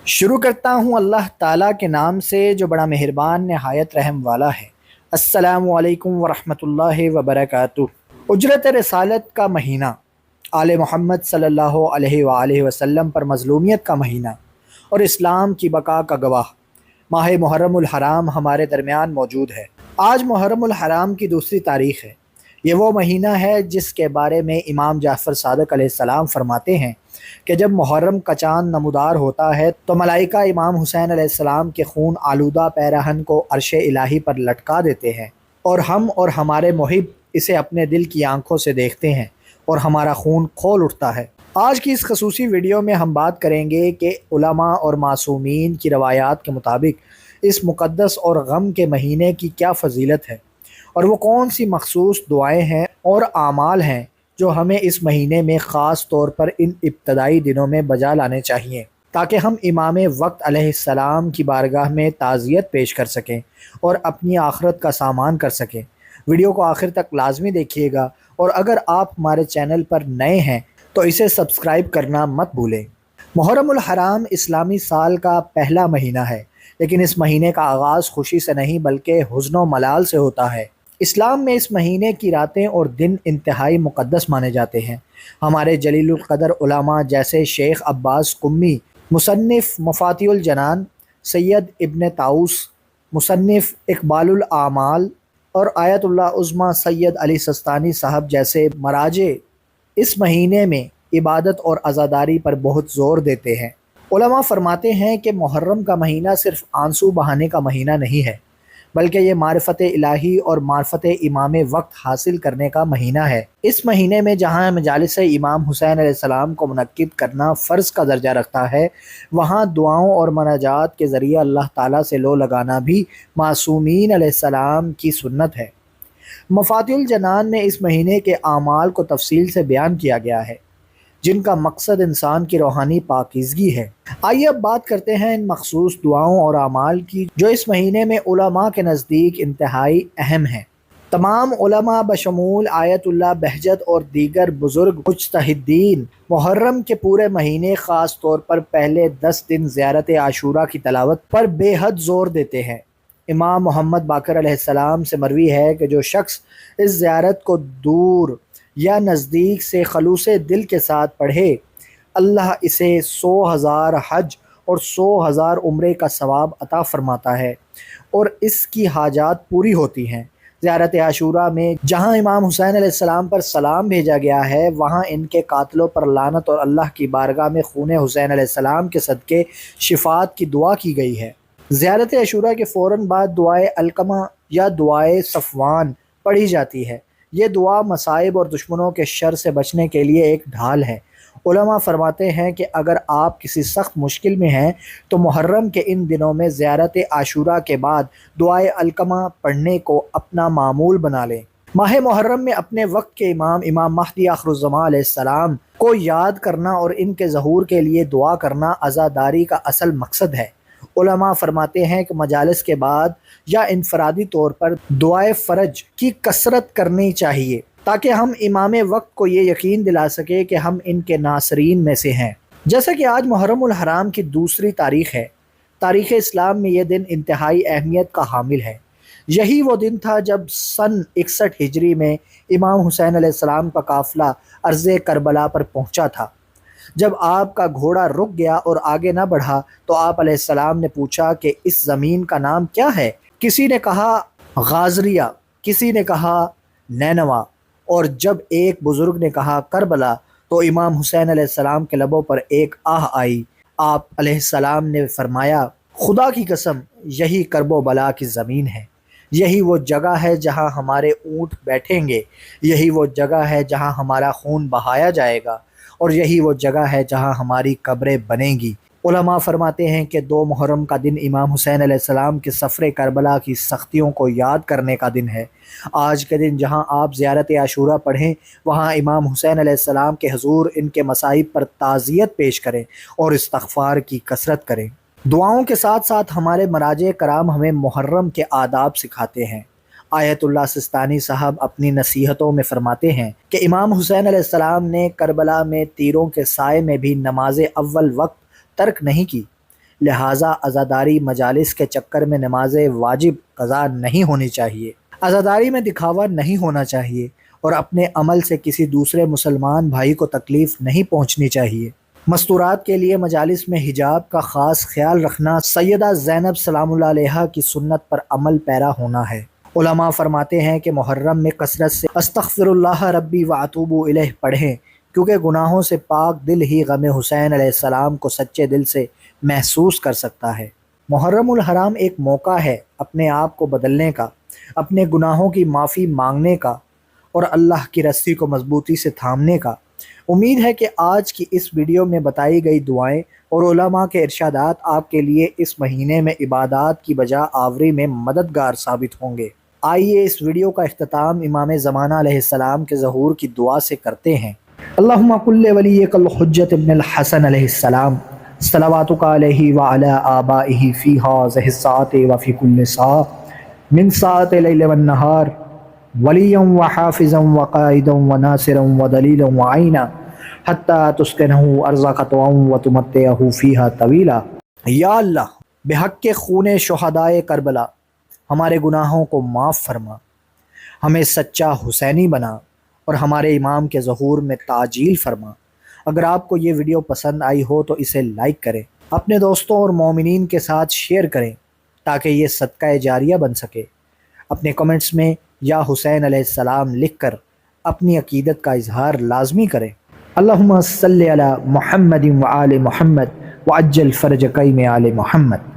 شروع کرتا ہوں اللہ تعالیٰ کے نام سے جو بڑا مہربان نہایت رحم والا ہے۔ السلام علیکم ورحمۃ اللہ وبرکاتہ۔ اجرت رسالت کا مہینہ، آل محمد صلی اللہ علیہ وآلہ وسلم پر مظلومیت کا مہینہ اور اسلام کی بقا کا گواہ ماہ محرم الحرام ہمارے درمیان موجود ہے۔ آج محرم الحرام کی دوسری تاریخ ہے۔ یہ وہ مہینہ ہے جس کے بارے میں امام جعفر صادق علیہ السلام فرماتے ہیں کہ جب محرم کا چاند نمودار ہوتا ہے تو ملائکہ امام حسین علیہ السلام کے خون آلودہ پیراہن کو عرش الہی پر لٹکا دیتے ہیں اور ہم اور ہمارے محب اسے اپنے دل کی آنکھوں سے دیکھتے ہیں اور ہمارا خون کھول اٹھتا ہے۔ آج کی اس خصوصی ویڈیو میں ہم بات کریں گے کہ علماء اور معصومین کی روایات کے مطابق اس مقدس اور غم کے مہینے کی کیا فضیلت ہے اور وہ کون سی مخصوص دعائیں ہیں اور اعمال ہیں جو ہمیں اس مہینے میں خاص طور پر ان ابتدائی دنوں میں بجا لانے چاہیے تاکہ ہم امام وقت علیہ السلام کی بارگاہ میں تعزیت پیش کر سکیں اور اپنی آخرت کا سامان کر سکیں۔ ویڈیو کو آخر تک لازمی دیکھیے گا اور اگر آپ ہمارے چینل پر نئے ہیں تو اسے سبسکرائب کرنا مت بھولیں۔ محرم الحرام اسلامی سال کا پہلا مہینہ ہے، لیکن اس مہینے کا آغاز خوشی سے نہیں بلکہ حزن و ملال سے ہوتا ہے۔ اسلام میں اس مہینے کی راتیں اور دن انتہائی مقدس مانے جاتے ہیں۔ ہمارے جلیل القدر علماء جیسے شیخ عباس قمی، مصنف مفاتیح الجنان، سید ابن طاؤس، مصنف اقبال الاعمال اور آیت اللہ عظمیٰ سید علی سستانی صاحب جیسے مراجع اس مہینے میں عبادت اور عزاداری پر بہت زور دیتے ہیں۔ علماء فرماتے ہیں کہ محرم کا مہینہ صرف آنسو بہانے کا مہینہ نہیں ہے، بلکہ یہ معرفت الہی اور معرفت امام وقت حاصل کرنے کا مہینہ ہے۔ اس مہینے میں جہاں مجالس امام حسین علیہ السلام کو منعقد کرنا فرض کا درجہ رکھتا ہے، وہاں دعاؤں اور مناجات کے ذریعے اللہ تعالیٰ سے لو لگانا بھی معصومین علیہ السلام کی سنت ہے۔ مفاتیح الجنان میں اس مہینے کے اعمال کو تفصیل سے بیان کیا گیا ہے، جن کا مقصد انسان کی روحانی پاکیزگی ہے۔ آئیے اب بات کرتے ہیں ان مخصوص دعاؤں اور اعمال کی جو اس مہینے میں علماء کے نزدیک انتہائی اہم ہیں۔ تمام علماء بشمول آیت اللہ بہجت اور دیگر بزرگ مجتہدین محرم کے پورے مہینے خاص طور پر پہلے 10 دن زیارت عاشوراء کی تلاوت پر بے حد زور دیتے ہیں۔ امام محمد باقر علیہ السلام سے مروی ہے کہ جو شخص اس زیارت کو دور یا نزدیک سے خلوص دل کے ساتھ پڑھے، اللہ اسے 100,000 حج اور 100,000 عمرے کا ثواب عطا فرماتا ہے اور اس کی حاجات پوری ہوتی ہیں۔ زیارت عاشوراء میں جہاں امام حسین علیہ السلام پر سلام بھیجا گیا ہے، وہاں ان کے قاتلوں پر لعنت اور اللہ کی بارگاہ میں خون حسین علیہ السلام کے صدقے شفاعت کی دعا کی گئی ہے۔ زیارت عاشوراء کے فوراً بعد دعائے علقمہ یا دعائے صفوان پڑھی جاتی ہے۔ یہ دعا مصائب اور دشمنوں کے شر سے بچنے کے لیے ایک ڈھال ہے۔ علماء فرماتے ہیں کہ اگر آپ کسی سخت مشکل میں ہیں تو محرم کے ان دنوں میں زیارت عاشوراء کے بعد دعائے علقمہ پڑھنے کو اپنا معمول بنا لیں۔ ماہ محرم میں اپنے وقت کے امام مہدی آخر الزماں علیہ السلام کو یاد کرنا اور ان کے ظہور کے لیے دعا کرنا عزاداری کا اصل مقصد ہے۔ علماء فرماتے ہیں کہ مجالس کے بعد یا انفرادی طور پر دعائے فرج کی کثرت کرنی چاہیے تاکہ ہم امام وقت کو یہ یقین دلا سکے کہ ہم ان کے ناصرین میں سے ہیں۔ جیسا کہ آج محرم الحرام کی دوسری تاریخ ہے، تاریخ اسلام میں یہ دن انتہائی اہمیت کا حامل ہے۔ یہی وہ دن تھا جب سن 61 ہجری میں امام حسین علیہ السلام کا قافلہ ارض کربلا پر پہنچا تھا۔ جب آپ کا گھوڑا رک گیا اور آگے نہ بڑھا تو آپ علیہ السلام نے پوچھا کہ اس زمین کا نام کیا ہے؟ کسی نے کہا غازریہ، کسی نے کہا نینوا، اور جب ایک بزرگ نے کہا کربلا تو امام حسین علیہ السلام کے لبوں پر ایک آہ آئی۔ آپ علیہ السلام نے فرمایا، خدا کی قسم یہی کرب و بلا کی زمین ہے، یہی وہ جگہ ہے جہاں ہمارے اونٹ بیٹھیں گے، یہی وہ جگہ ہے جہاں ہمارا خون بہایا جائے گا اور یہی وہ جگہ ہے جہاں ہماری قبریں بنیں گی۔ علماء فرماتے ہیں کہ 2 محرم کا دن امام حسین علیہ السلام کے سفر کربلا کی سختیوں کو یاد کرنے کا دن ہے۔ آج کے دن جہاں آپ زیارت عاشوراء پڑھیں، وہاں امام حسین علیہ السلام کے حضور ان کے مصائب پر تعزیت پیش کریں اور استغفار کی کثرت کریں۔ دعاؤں کے ساتھ ساتھ ہمارے مراجع کرام ہمیں محرم کے آداب سکھاتے ہیں۔ آیت اللہ سستانی صاحب اپنی نصیحتوں میں فرماتے ہیں کہ امام حسین علیہ السلام نے کربلا میں تیروں کے سائے میں بھی نماز اول وقت ترک نہیں کی، لہٰذا عزاداری مجالس کے چکر میں نماز واجب قضا نہیں ہونی چاہیے، عزاداری میں دکھاوا نہیں ہونا چاہیے، اور اپنے عمل سے کسی دوسرے مسلمان بھائی کو تکلیف نہیں پہنچنی چاہیے۔ مستورات کے لیے مجالس میں حجاب کا خاص خیال رکھنا سیدہ زینب سلام اللہ علیہا کی سنت پر عمل پیرا ہونا ہے۔ علماء فرماتے ہیں کہ محرم میں کثرت سے استغفر اللہ ربی واتوب الیہ پڑھیں، کیونکہ گناہوں سے پاک دل ہی غم حسین علیہ السلام کو سچے دل سے محسوس کر سکتا ہے۔ محرم الحرام ایک موقع ہے اپنے آپ کو بدلنے کا، اپنے گناہوں کی معافی مانگنے کا، اور اللہ کی رسی کو مضبوطی سے تھامنے کا۔ امید ہے کہ آج کی اس ویڈیو میں بتائی گئی دعائیں اور علماء کے ارشادات آپ کے لیے اس مہینے میں عبادات کی بجا آوری میں مددگار ثابت ہوں گے۔ آئیے اس ویڈیو کا اختتام امام زمانہ علیہ السلام کے ظہور کی دعا سے کرتے ہیں۔ اللہم کل ولیک الحجۃ ابن الحسن علیہ السلام صلواتک علیہ وعلی آبائہ فی ہذہ الساعۃ وفی کل ساعۃ من ساعۃ اللیل والنہار ولیًا وحافظا وقائدا وناصرا ودلیلا وعینا حتی تسکنہ ارضک طوعا وتمتعہ فیہا طویلا۔ یا اللہ، بحق خون شہدائے کربلا ہمارے گناہوں کو معاف فرما، ہمیں سچا حسینی بنا، اور ہمارے امام کے ظہور میں تعجیل فرما۔ اگر آپ کو یہ ویڈیو پسند آئی ہو تو اسے لائک کریں، اپنے دوستوں اور مومنین کے ساتھ شیئر کریں تاکہ یہ صدقہ جاریہ بن سکے۔ اپنے کمنٹس میں یا حسین علیہ السلام لکھ کر اپنی عقیدت کا اظہار لازمی کریں۔ اللہم صلی علی محمد وآل محمد وعجل فرج قیم آل محمد۔